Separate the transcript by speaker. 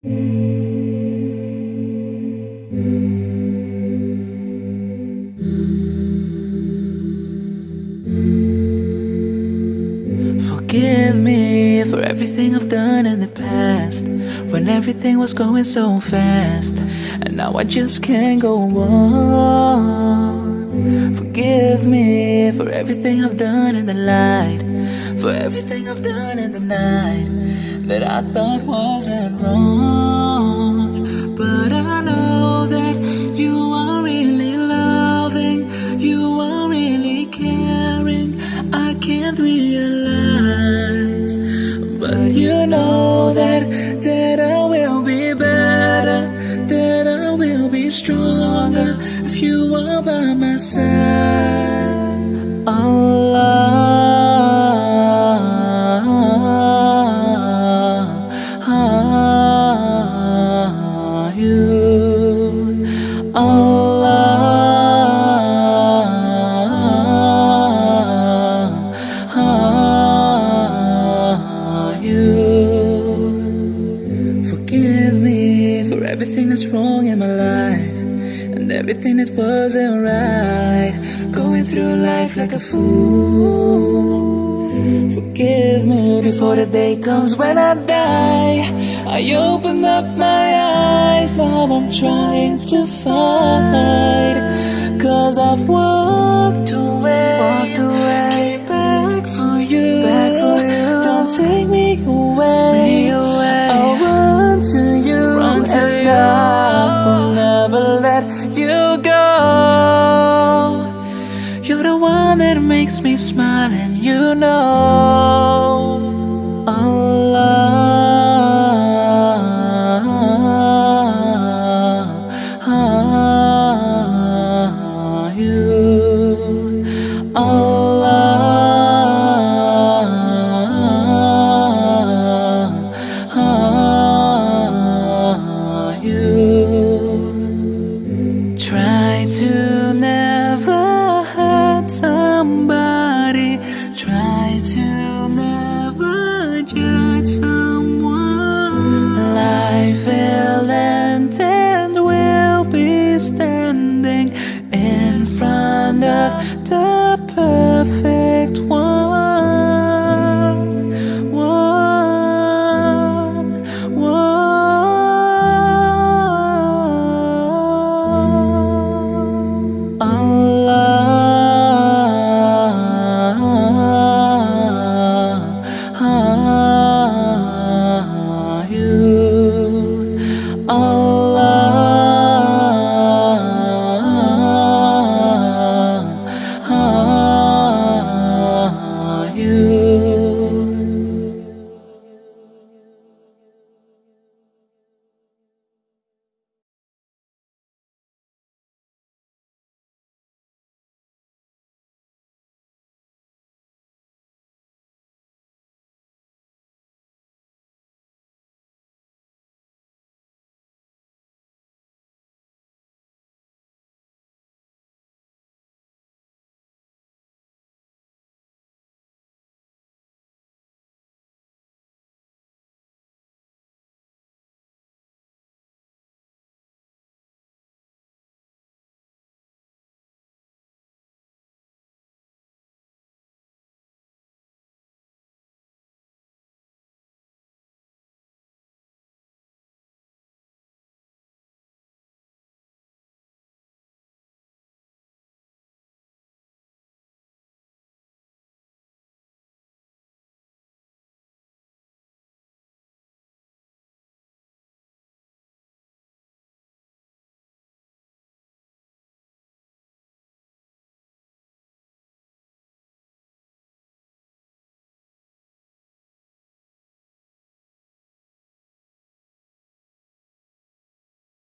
Speaker 1: Forgive me for everything I've done in the past, when everything was going so fast, and now I just can't go on. Forgive me for everything I've done in the light, for everything I've done in the night that I thought wasn't wrong. But I know that you are really loving, you are really caring. I can't realize, but you know that I will be better, that I will be stronger if you are by my side. Forgive me for everything that's wrong in my life, and everything that wasn't right, going through life like a fool. Forgive me before the day comes when I die. I opened up my eyes, now I'm trying to fight, 'cause I've walked away, came back for you. Don't take me away, I'll run to you, and I will never let you go. You're the one that makes me smile, and you know